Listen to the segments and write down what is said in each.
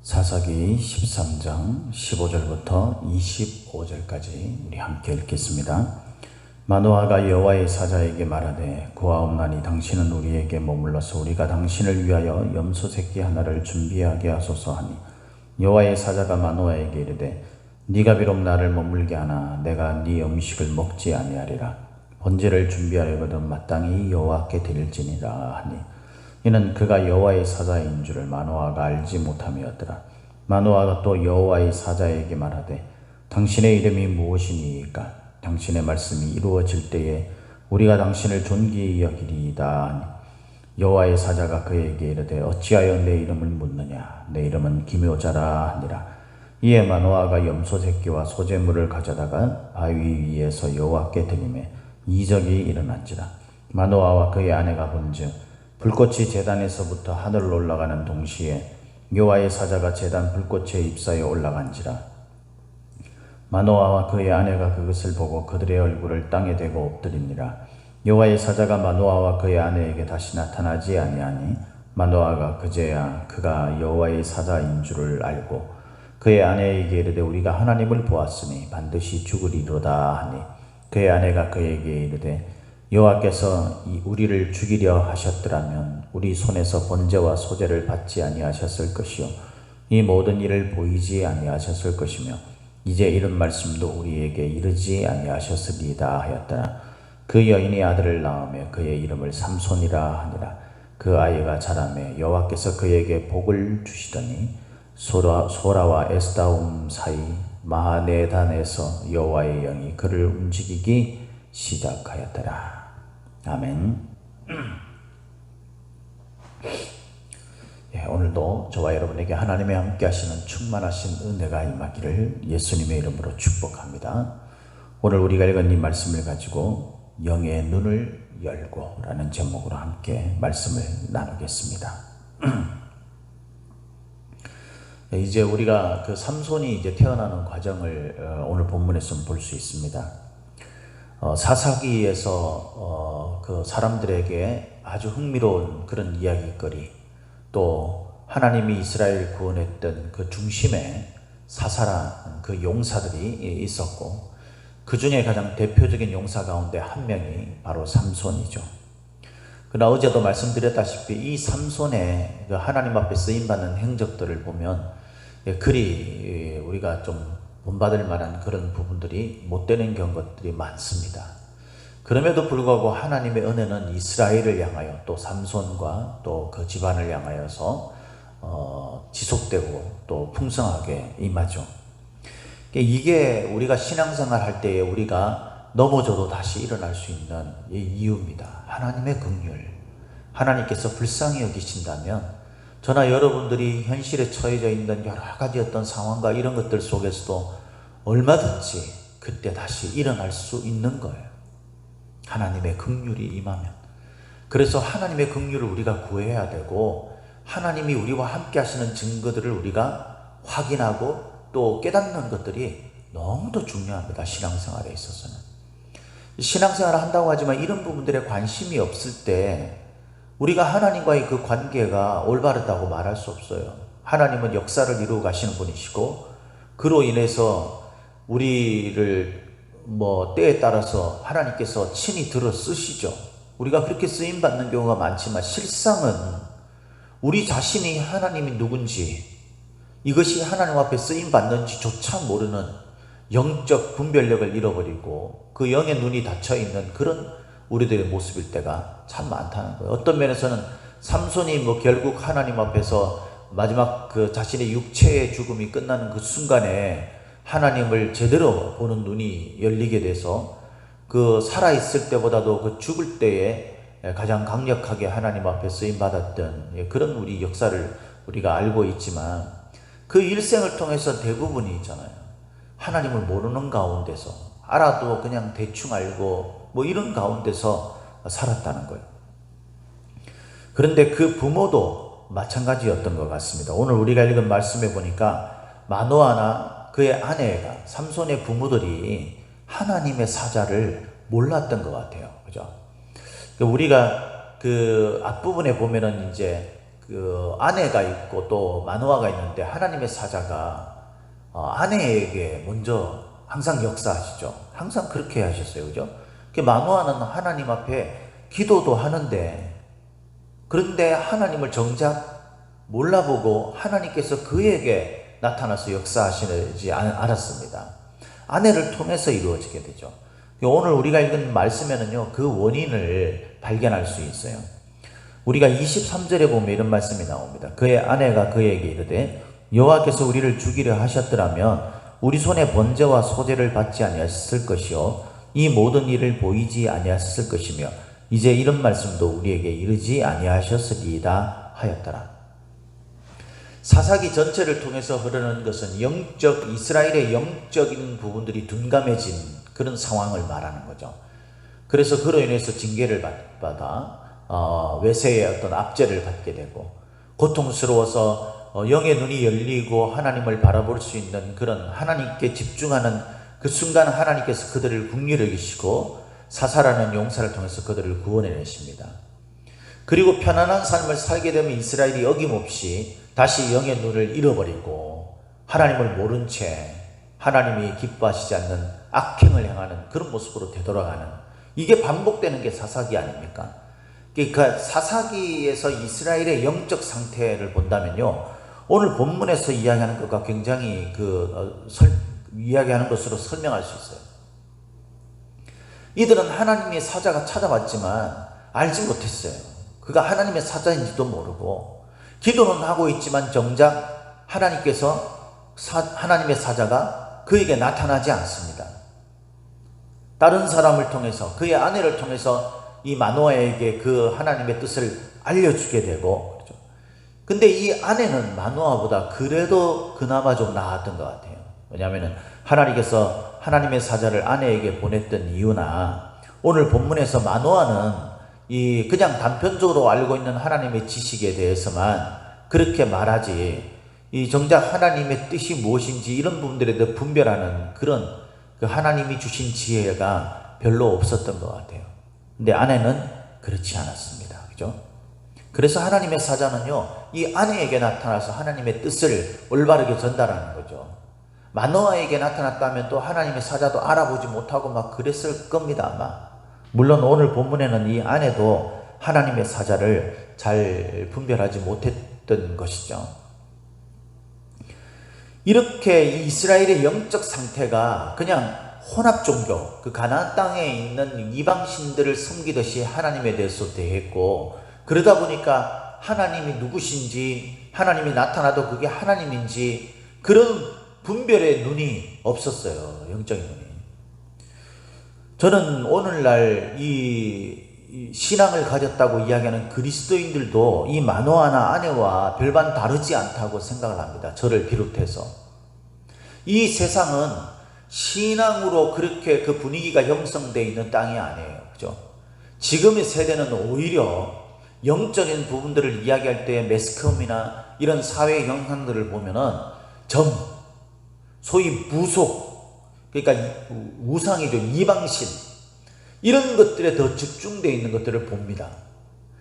사사기 13장 15절부터 25절까지 우리 함께 읽겠습니다. 마노아가 여호와의 사자에게 말하되 구하옵나니 당신은 우리에게 머물러서 우리가 당신을 위하여 염소 새끼 하나를 준비하게 하소서 하니 여호와의 사자가 마노아에게 이르되 네가 비록 나를 머물게 하나 내가 네 음식을 먹지 아니하리라. 번제를 준비하려거든 마땅히 여호와께 드릴지니라 하니 이는 그가 여호와의 사자인 줄을 마노아가 알지 못함이었더라. 마노아가 또 여호와의 사자에게 말하되 당신의 이름이 무엇이니이까? 당신의 말씀이 이루어질 때에 우리가 당신을 존귀히 여기리이다 하니 여호와의 사자가 그에게 이르되 어찌하여 내 이름을 묻느냐? 내 이름은 기묘자라 하니라. 이에 마노아가 염소 새끼와 소제물을 가져다가 바위 위에서 여호와께 드리매 이적이 일어난지라. 마노아와 그의 아내가 본즉 불꽃이 제단에서부터 하늘로 올라가는 동시에 여호와의 사자가 제단 불꽃에 ip사에 올라간지라. 마노아와 그의 아내가 그것을 보고 그들의 얼굴을 땅에 대고 엎드리니라. 여호와의 사자가 마노아와 그의 아내에게 다시 나타나지 아니하니 마노아가 그제야 그가 여호와의 사자인 줄을 알고 그의 아내에게 이르되 우리가 하나님을 보았으니 반드시 죽으리로다 하니 그의 아내가 그에게 이르되 여호와께서 우리를 죽이려 하셨더라면 우리 손에서 번제와 소제를 받지 아니하셨을 것이요 이 모든 일을 보이지 아니하셨을 것이며 이제 이런 말씀도 우리에게 이르지 아니하셨으리이다 하였더라. 그 여인이 아들을 낳으며 그의 이름을 삼손이라 하니라. 그 아이가 자라매 여호와께서 그에게 복을 주시더니 소라와 에스다움 사이 마하네단에서 여호와의 영이 그를 움직이기 시작하였더라. 아멘. 오늘도 저와 여러분에게 하나님의 함께 하시는 충만하신 은혜가 임하기를 예수님의 이름으로 축복합니다. 오늘 우리가 읽은 이 말씀을 가지고 영의 눈을 열고 라는 제목으로 함께 말씀을 나누겠습니다. 이제 우리가 그 삼손이 이제 태어나는 과정을 오늘 본문에서 볼 수 있습니다. 사사기에서 그 사람들에게 아주 흥미로운 그런 이야기거리, 또 하나님이 이스라엘 구원했던 그 중심에 사사란 그 용사들이 있었고 그 중에 가장 대표적인 용사 가운데 한 명이 바로 삼손이죠. 그러나 어제도 말씀드렸다시피 이 삼손의 그 하나님 앞에 쓰임받는 행적들을 보면 그리 우리가 좀 본받을 만한 그런 부분들이 못 되는 것들이 많습니다. 그럼에도 불구하고 하나님의 은혜는 이스라엘을 향하여 또 삼손과 또 그 집안을 향하여서 지속되고 또 풍성하게 임하죠. 이게 우리가 신앙생활 할 때에 우리가 넘어져도 다시 일어날 수 있는 이유입니다. 하나님의 긍휼. 하나님께서 불쌍히 여기신다면 저나 여러분들이 현실에 처해져 있는 여러 가지 어떤 상황과 이런 것들 속에서도 얼마든지 그때 다시 일어날 수 있는 거예요. 하나님의 긍휼이 임하면. 그래서 하나님의 긍휼을 우리가 구해야 되고 하나님이 우리와 함께 하시는 증거들을 우리가 확인하고 또 깨닫는 것들이 너무도 중요합니다. 신앙생활에 있어서는. 신앙생활을 한다고 하지만 이런 부분들에 관심이 없을 때 우리가 하나님과의 그 관계가 올바르다고 말할 수 없어요. 하나님은 역사를 이루어 가시는 분이시고 그로 인해서 우리를 때에 따라서 하나님께서 친히 들어 쓰시죠. 우리가 그렇게 쓰임 받는 경우가 많지만 실상은 우리 자신이 하나님이 누군지 이것이 하나님 앞에 쓰임 받는지조차 모르는 영적 분별력을 잃어버리고 그 영의 눈이 닫혀 있는 그런 우리들의 모습일 때가 참 많다는 거예요. 어떤 면에서는 삼손이 결국 하나님 앞에서 마지막 그 자신의 육체의 죽음이 끝나는 그 순간에 하나님을 제대로 보는 눈이 열리게 돼서 그 살아있을 때보다도 그 죽을 때에 가장 강력하게 하나님 앞에 쓰임받았던 그런 우리 역사를 우리가 알고 있지만 그 일생을 통해서 대부분이 있잖아요. 하나님을 모르는 가운데서 알아도 그냥 대충 알고 이런 가운데서 살았다는 거예요. 그런데 그 부모도 마찬가지였던 것 같습니다. 오늘 우리가 읽은 말씀에 보니까 마노아나 그의 아내가 삼손의 부모들이 하나님의 사자를 몰랐던 것 같아요. 그죠? 우리가 그 앞부분에 보면은 이제 그 아내가 있고 또 마노아가 있는데 하나님의 사자가 아내에게 먼저 항상 역사하시죠. 항상 그렇게 하셨어요. 그죠? 마노아는 하나님 앞에 기도도 하는데, 그런데 하나님을 정작 몰라보고 하나님께서 그에게 나타나서 역사하시지 않았습니다. 아내를 통해서 이루어지게 되죠. 오늘 우리가 읽은 말씀에는요, 그 원인을 발견할 수 있어요. 우리가 23절에 보면 이런 말씀이 나옵니다. 그의 아내가 그에게 이르되 여호와께서 우리를 죽이려 하셨더라면 우리 손에 번제와 소제를 받지 아니하셨을 것이요 이 모든 일을 보이지 아니하셨을 것이며 이제 이런 말씀도 우리에게 이르지 아니하셨으리이다 하였더라. 사사기 전체를 통해서 흐르는 것은 이스라엘의 영적인 부분들이 둔감해진 그런 상황을 말하는 거죠. 그래서 그로 인해서 징계를 받아 외세의 어떤 압제를 받게 되고, 고통스러워서 영의 눈이 열리고 하나님을 바라볼 수 있는 그런 하나님께 집중하는 그 순간 하나님께서 그들을 긍휼히 여기시고 사사라는 용사를 통해서 그들을 구원해내십니다. 그리고 편안한 삶을 살게 되면 이스라엘이 어김없이 다시 영의 눈을 잃어버리고 하나님을 모른 채 하나님이 기뻐하시지 않는 악행을 행하는 그런 모습으로 되돌아가는, 이게 반복되는 게 사사기 아닙니까? 그러니까 사사기에서 이스라엘의 영적 상태를 본다면요, 오늘 본문에서 이야기하는 것과 굉장히 이야기하는 것으로 설명할 수 있어요. 이들은 하나님의 사자가 찾아왔지만 알지 못했어요. 그가 하나님의 사자인지도 모르고 기도는 하고 있지만 정작 하나님의 사자가 그에게 나타나지 않습니다. 다른 사람을 통해서, 그의 아내를 통해서 이 마노아에게 그 하나님의 뜻을 알려주게 되고, 그렇죠? 근데 이 아내는 마노아보다 그래도 그나마 좀 나았던 것 같아요. 왜냐하면 하나님께서 하나님의 사자를 아내에게 보냈던 이유나, 오늘 본문에서 마노아는 그냥 단편적으로 알고 있는 하나님의 지식에 대해서만 그렇게 말하지, 정작 하나님의 뜻이 무엇인지 이런 부분들에 대해 분별하는 그런 그 하나님이 주신 지혜가 별로 없었던 것 같아요. 근데 아내는 그렇지 않았습니다. 그죠? 그래서 하나님의 사자는요, 이 아내에게 나타나서 하나님의 뜻을 올바르게 전달하는 거죠. 마노아에게 나타났다면 또 하나님의 사자도 알아보지 못하고 막 그랬을 겁니다, 아마. 물론 오늘 본문에는 이 아내도 하나님의 사자를 잘 분별하지 못했던 것이죠. 이렇게 이스라엘의 영적 상태가 그냥 혼합 종교, 그 가나안 땅에 있는 이방신들을 섬기듯이 하나님에 대해서 대했고, 그러다 보니까 하나님이 누구신지, 하나님이 나타나도 그게 하나님인지 그런 분별의 눈이 없었어요. 영적인 눈이. 저는 오늘날 이 신앙을 가졌다고 이야기하는 그리스도인들도 이 마노아나 아내와 별반 다르지 않다고 생각을 합니다. 저를 비롯해서. 이 세상은 신앙으로 그렇게 그 분위기가 형성되어 있는 땅이 아니에요. 그죠? 지금의 세대는 오히려 영적인 부분들을 이야기할 때 매스컴이나 이런 사회 현상들을 보면은 소위 무속, 그러니까 우상이죠. 이방신, 이런 것들에 더 집중되어 있는 것들을 봅니다.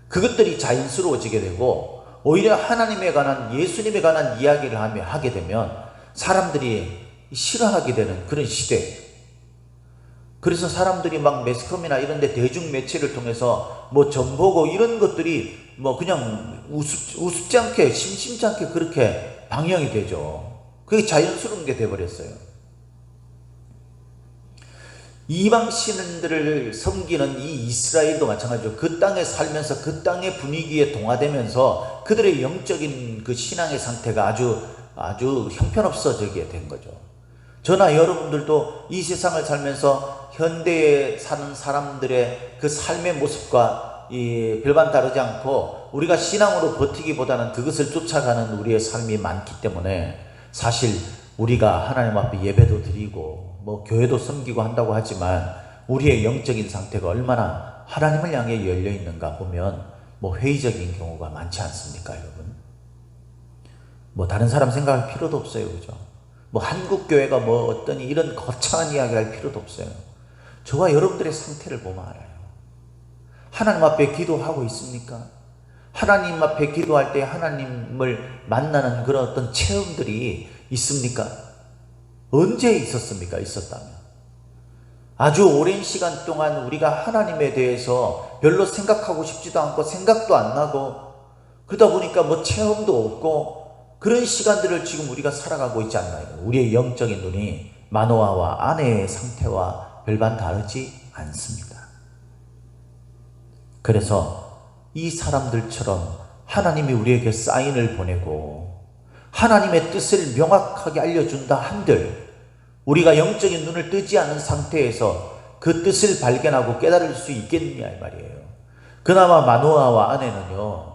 그것들이 자연스러워지게 되고, 오히려 하나님에 관한, 예수님에 관한 이야기를 하게 되면 사람들이 싫어하게 되는 그런 시대. 그래서 사람들이 막 매스컴이나 이런 데 대중매체를 통해서 점 보고 이런 것들이 그냥 우습지 않게, 심심치 않게 그렇게 방영이 되죠. 그게 자연스러운 게 돼버렸어요. 이방신들을 섬기는 이 이스라엘도 마찬가지죠. 그 땅에 살면서 그 땅의 분위기에 동화되면서 그들의 영적인 그 신앙의 상태가 아주 형편없어지게 된 거죠. 저나 여러분들도 이 세상을 살면서 현대에 사는 사람들의 그 삶의 모습과 별반 다르지 않고 우리가 신앙으로 버티기보다는 그것을 쫓아가는 우리의 삶이 많기 때문에, 사실 우리가 하나님 앞에 예배도 드리고 교회도 섬기고 한다고 하지만 우리의 영적인 상태가 얼마나 하나님을 향해 열려 있는가 보면 회의적인 경우가 많지 않습니까, 여러분? 다른 사람 생각할 필요도 없어요. 그죠? 한국교회가 어떠니 이런 거창한 이야기 할 필요도 없어요. 저와 여러분들의 상태를 보면 알아요. 하나님 앞에 기도하고 있습니까? 하나님 앞에 기도할 때 하나님을 만나는 그런 어떤 체험들이 있습니까? 언제 있었습니까? 있었다면. 아주 오랜 시간 동안 우리가 하나님에 대해서 별로 생각하고 싶지도 않고 생각도 안 나고 그러다 보니까 뭐 체험도 없고 그런 시간들을 지금 우리가 살아가고 있지 않나요? 우리의 영적인 눈이 마노아와 아내의 상태와 별반 다르지 않습니다. 그래서 이 사람들처럼 하나님이 우리에게 사인을 보내고 하나님의 뜻을 명확하게 알려준다 한들 우리가 영적인 눈을 뜨지 않은 상태에서 그 뜻을 발견하고 깨달을 수 있겠느냐 이 말이에요. 그나마 마노아와 아내는요,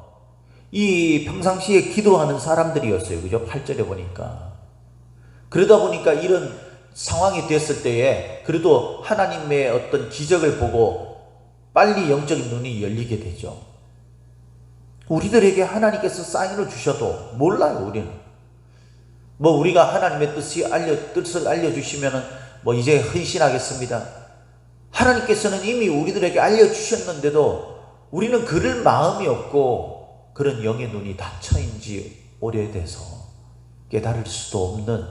이 평상시에 기도하는 사람들이었어요. 그죠? 8절에 보니까. 그러다 보니까 이런 상황이 됐을 때에 그래도 하나님의 어떤 기적을 보고 빨리 영적인 눈이 열리게 되죠. 우리들에게 하나님께서 사인을 주셔도 몰라요, 우리는. 뭐 우리가 하나님의 뜻을 알려주시면은 뭐 이제 헌신하겠습니다. 하나님께서는 이미 우리들에게 알려주셨는데도 우리는 그럴 마음이 없고 그런 영의 눈이 닫혀인 지 오래돼서 깨달을 수도 없는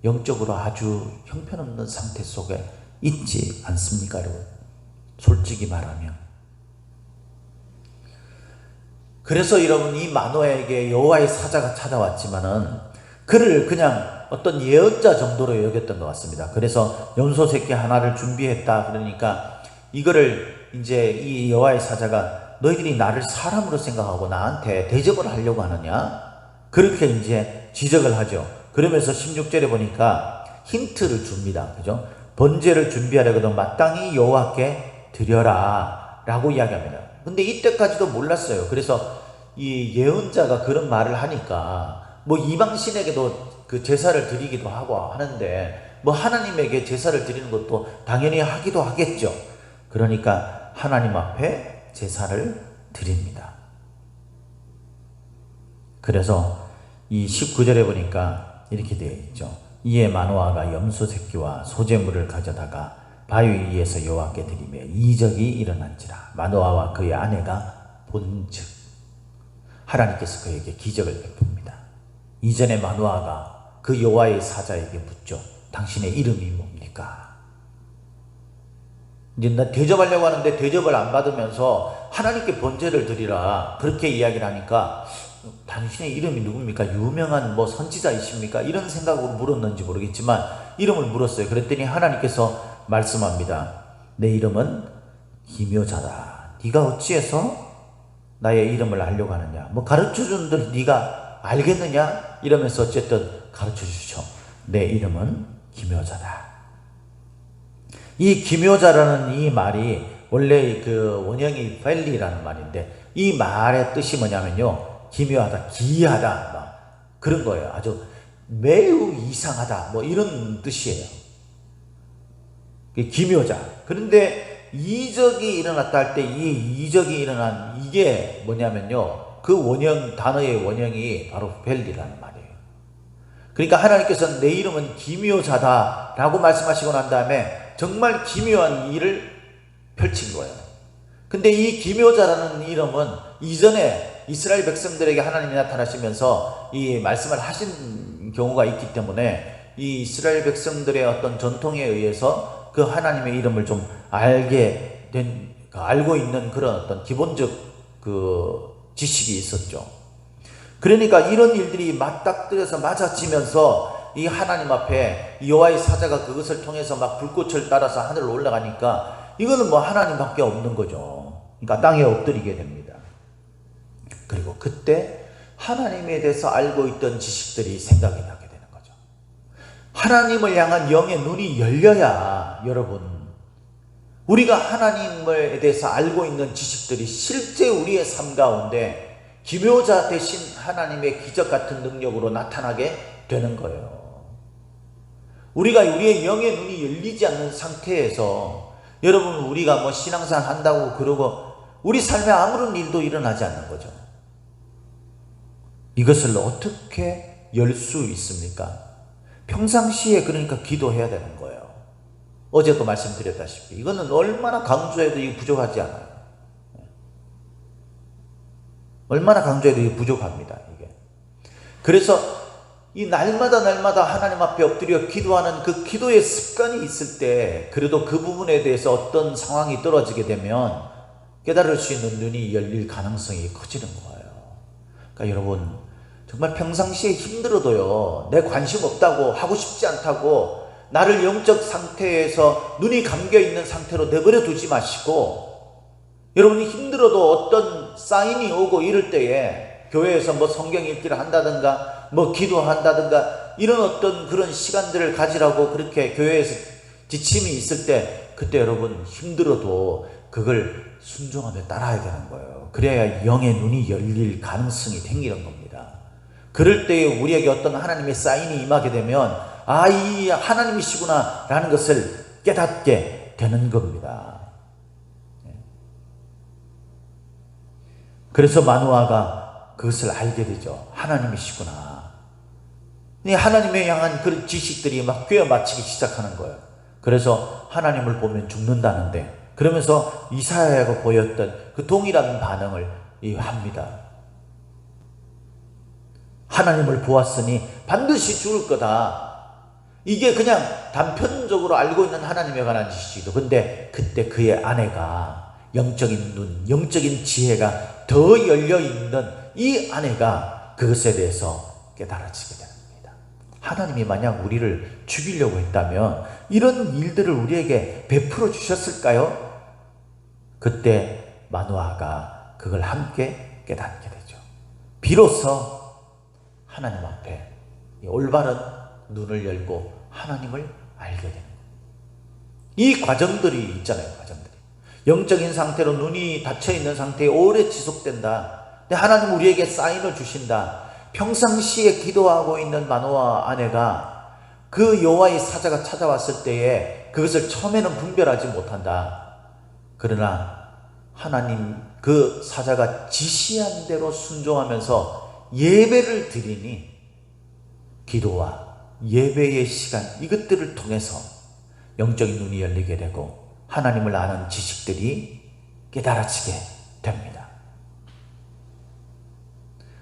영적으로 아주 형편없는 상태 속에 있지 않습니까, 여러분? 솔직히 말하면. 그래서 여러분, 이 마노아에게 여호와의 사자가 찾아왔지만은 그를 그냥 어떤 예언자 정도로 여겼던 것 같습니다. 그래서 염소 새끼 하나를 준비했다. 그러니까 이거를 이제 이 여호와의 사자가 너희들이 나를 사람으로 생각하고 나한테 대접을 하려고 하느냐? 그렇게 이제 지적을 하죠. 그러면서 16절에 보니까 힌트를 줍니다. 그죠? 번제를 준비하려거든 마땅히 여호와께 드려라 라고 이야기합니다. 근데 이때까지도 몰랐어요. 그래서 이 예언자가 그런 말을 하니까 뭐 이방신에게도 그 제사를 드리기도 하고 하는데 뭐 하나님에게 제사를 드리는 것도 당연히 하기도 하겠죠. 그러니까 하나님 앞에 제사를 드립니다. 그래서 이 19절에 보니까 이렇게 되어 있죠. 이에 마노아가 염소 새끼와 소재물을 가져다가 바위 위에서 여호와께 드리며 이적이 일어난지라. 마노아와 그의 아내가 본즉 하나님께서 그에게 기적을 베풉니다. 이전에 마노아가 그 여호와의 사자에게 묻죠. 당신의 이름이 뭡니까? 이제 나 대접하려고 하는데 대접을 안 받으면서 하나님께 번제를 드리라 그렇게 이야기를 하니까 당신의 이름이 누굽니까? 유명한 뭐 선지자이십니까? 이런 생각으로 물었는지 모르겠지만 이름을 물었어요. 그랬더니 하나님께서 말씀합니다. 내 이름은 기묘자다. 네가 어찌해서 나의 이름을 알려고 하느냐? 뭐 가르쳐주는들 네가 알겠느냐? 이러면서 어쨌든 가르쳐주죠. 내 이름은 기묘자다. 이 기묘자라는 이 말이 원래 그 원형이 펠리라는 말인데 이 말의 뜻이 뭐냐면요, 기묘하다, 기이하다, 막 그런 거예요. 아주 매우 이상하다, 뭐 이런 뜻이에요. 기묘자. 그런데 이적이 일어났다 할 때 이 이적이 일어난 이게 뭐냐면요, 그 원형, 단어의 원형이 바로 벨리라는 말이에요. 그러니까 하나님께서는 내 이름은 기묘자다 라고 말씀하시고 난 다음에 정말 기묘한 일을 펼친 거예요. 근데 이 기묘자라는 이름은 이전에 이스라엘 백성들에게 하나님이 나타나시면서 이 말씀을 하신 경우가 있기 때문에 이 이스라엘 백성들의 어떤 전통에 의해서 그 하나님의 이름을 좀 알고 있는 그런 어떤 기본적 그 지식이 있었죠. 그러니까 이런 일들이 맞닥뜨려서 맞아지면서 이 하나님 앞에 여호와의 사자가 그것을 통해서 막 불꽃을 따라서 하늘로 올라가니까 이거는 뭐 하나님밖에 없는 거죠. 그러니까 땅에 엎드리게 됩니다. 그리고 그때 하나님에 대해서 알고 있던 지식들이 생각이 나게 되는 거죠. 하나님을 향한 영의 눈이 열려야 여러분, 우리가 하나님에 대해서 알고 있는 지식들이 실제 우리의 삶 가운데 기묘자 대신 하나님의 기적 같은 능력으로 나타나게 되는 거예요. 우리가 우리의 영의 눈이 열리지 않는 상태에서 여러분, 우리가 뭐 신앙생활 한다고 그러고 우리 삶에 아무런 일도 일어나지 않는 거죠. 이것을 어떻게 열 수 있습니까? 평상시에 그러니까 기도해야 되는 거예요. 어제도 말씀드렸다시피 이거는 얼마나 강조해도 이거 부족하지 않아요. 얼마나 강조해도 부족합니다, 이게. 그래서 이 날마다 하나님 앞에 엎드려 기도하는 그 기도의 습관이 있을 때 그래도 그 부분에 대해서 어떤 상황이 떨어지게 되면 깨달을 수 있는 눈이 열릴 가능성이 커지는 거예요. 그러니까 여러분, 정말 평상시에 힘들어도요, 내 관심 없다고, 하고 싶지 않다고 나를 영적 상태에서 눈이 감겨있는 상태로 내버려 두지 마시고, 여러분이 힘들어도 어떤 사인이 오고 이럴 때에 교회에서 뭐 성경 읽기를 한다든가 뭐 기도한다든가 이런 어떤 그런 시간들을 가지라고 그렇게 교회에서 지침이 있을 때, 그때 여러분 힘들어도 그걸 순종하며 따라야 되는 거예요. 그래야 영의 눈이 열릴 가능성이 생기는 겁니다. 그럴 때에 우리에게 어떤 하나님의 사인이 임하게 되면 아, 이 하나님이시구나 라는 것을 깨닫게 되는 겁니다. 그래서 마노아가 그것을 알게 되죠. 하나님이시구나. 하나님에 향한 그런 지식들이 막 꿰어맞히기 시작하는 거예요. 그래서 하나님을 보면 죽는다는데, 그러면서 이사야가 보였던 그 동일한 반응을 합니다. 하나님을 보았으니 반드시 죽을 거다. 이게 그냥 단편적으로 알고 있는 하나님에 관한 지식이죠. 근데 그때 그의 아내가 영적인 눈, 영적인 지혜가 더 열려있는 이 아내가 그것에 대해서 깨달아지게 됩니다. 하나님이 만약 우리를 죽이려고 했다면 이런 일들을 우리에게 베풀어 주셨을까요? 그때 마노아가 그걸 함께 깨닫게 되죠. 비로소 하나님 앞에 올바른 눈을 열고 하나님을 알게 되는 거예요. 이 과정들이 있잖아요. 과정들이. 영적인 상태로 눈이 닫혀있는 상태에 오래 지속된다. 근데 하나님 우리에게 사인을 주신다. 평상시에 기도하고 있는 마노아 아내가 그 여호와의 사자가 찾아왔을 때에 그것을 처음에는 분별하지 못한다. 그러나 하나님 그 사자가 지시한 대로 순종하면서 예배를 드리니 기도와 예배의 시간, 이것들을 통해서 영적인 눈이 열리게 되고 하나님을 아는 지식들이 깨달아지게 됩니다.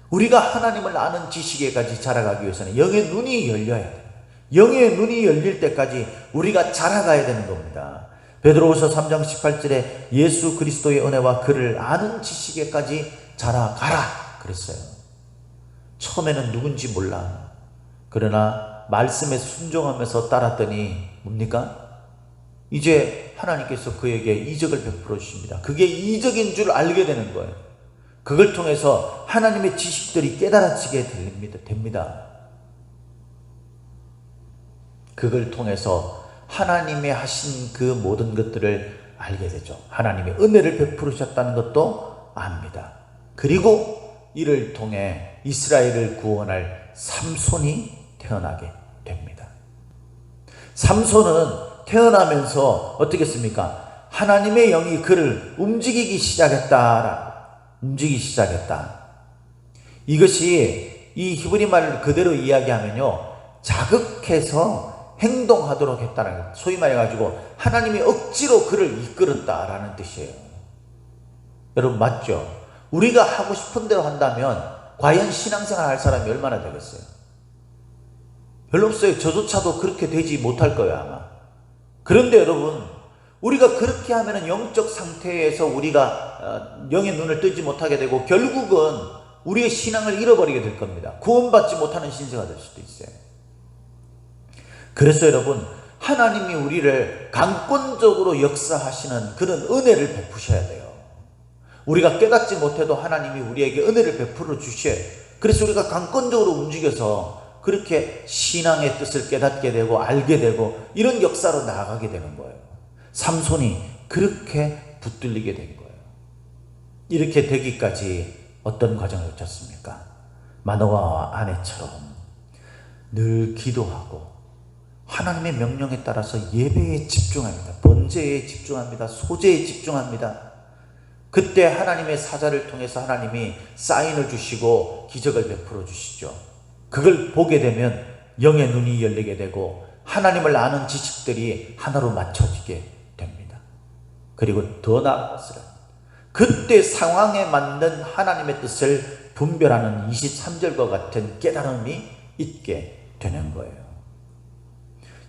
우리가 하나님을 아는 지식에까지 자라가기 위해서는 영의 눈이 열려야 돼요. 영의 눈이 열릴 때까지 우리가 자라가야 되는 겁니다. 베드로후서 3장 18절에 예수 그리스도의 은혜와 그를 아는 지식에까지 자라가라 그랬어요. 처음에는 누군지 몰라. 그러나 말씀에 순종하면서 따랐더니 뭡니까? 이제 하나님께서 그에게 이적을 베풀어 주십니다. 그게 이적인 줄 알게 되는 거예요. 그걸 통해서 하나님의 지식들이 깨달아지게 됩니다. 그걸 통해서 하나님의 하신 그 모든 것들을 알게 되죠. 하나님의 은혜를 베풀으셨다는 것도 압니다. 그리고 이를 통해 이스라엘을 구원할 삼손이 태어나게 됩니다. 삼손은 태어나면서 어떻게 했습니까? 하나님의 영이 그를 움직이기 시작했다. 이것이 이 히브리 말을 그대로 이야기하면요, 자극해서 행동하도록 했다는 거예요. 소위 말해가지고 하나님이 억지로 그를 이끌었다라는 뜻이에요. 여러분 맞죠? 우리가 하고 싶은 대로 한다면 과연 신앙생활 할 사람이 얼마나 되겠어요? 별로 없어요. 저조차도 그렇게 되지 못할 거예요 아마. 그런데 여러분, 우리가 그렇게 하면 영적 상태에서 우리가 영의 눈을 뜨지 못하게 되고 결국은 우리의 신앙을 잃어버리게 될 겁니다. 구원받지 못하는 신세가 될 수도 있어요. 그래서 여러분, 하나님이 우리를 강권적으로 역사하시는 그런 은혜를 베푸셔야 돼요. 우리가 깨닫지 못해도 하나님이 우리에게 은혜를 베풀어 주셔요. 그래서 우리가 강권적으로 움직여서 그렇게 신앙의 뜻을 깨닫게 되고 알게 되고 이런 역사로 나아가게 되는 거예요. 삼손이 그렇게 붙들리게 된 거예요. 이렇게 되기까지 어떤 과정을 거쳤습니까? 마노아와 아내처럼 늘 기도하고 하나님의 명령에 따라서 예배에 집중합니다. 번제에 집중합니다. 소제에 집중합니다. 그때 하나님의 사자를 통해서 하나님이 사인을 주시고 기적을 베풀어 주시죠. 그걸 보게 되면 영의 눈이 열리게 되고 하나님을 아는 지식들이 하나로 맞춰지게 됩니다. 그리고 더 나은 것은 그때 상황에 맞는 하나님의 뜻을 분별하는 23절과 같은 깨달음이 있게 되는 거예요.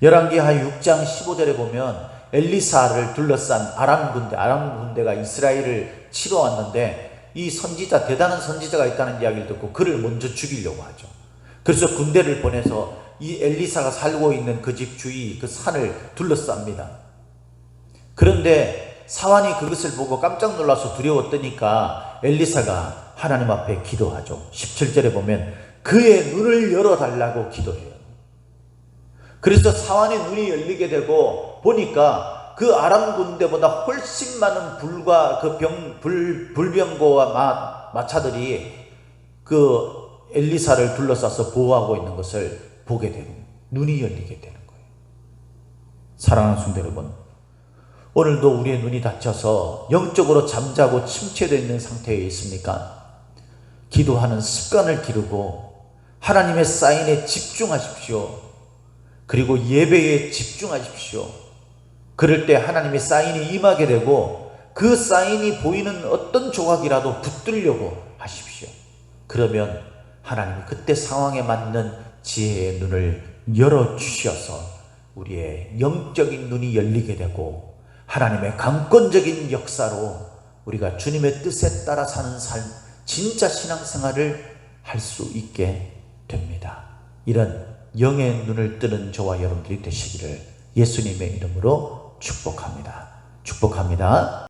열왕기하 6장 15절에 보면 엘리사를 둘러싼 아람 군대가 이스라엘을 치러 왔는데 이 선지자, 대단한 선지자가 있다는 이야기를 듣고 그를 먼저 죽이려고 하죠. 그래서 군대를 보내서 이 엘리사가 살고 있는 그 집 주위 그 산을 둘러쌉니다. 그런데 사환이 그것을 보고 깜짝 놀라서 두려웠더니까 엘리사가 하나님 앞에 기도하죠. 17절에 보면 그의 눈을 열어달라고 기도해요. 그래서 사환의 눈이 열리게 되고 보니까 그 아람 군대보다 훨씬 많은 불과 그 불병거와 마차들이 그 엘리사를 둘러싸서 보호하고 있는 것을 보게 되고 눈이 열리게 되는 거예요. 사랑하는 성도 여러분, 오늘도 우리의 눈이 닫혀서 영적으로 잠자고 침체되어 있는 상태에 있습니까? 기도하는 습관을 기르고 하나님의 사인에 집중하십시오. 그리고 예배에 집중하십시오. 그럴 때 하나님의 사인이 임하게 되고 그 사인이 보이는 어떤 조각이라도 붙들려고 하십시오. 그러면 하나님이 그때 상황에 맞는 지혜의 눈을 열어주셔서 우리의 영적인 눈이 열리게 되고 하나님의 강권적인 역사로 우리가 주님의 뜻에 따라 사는 삶, 진짜 신앙생활을 할 수 있게 됩니다. 이런 영의 눈을 뜨는 저와 여러분들이 되시기를 예수님의 이름으로 축복합니다. 축복합니다.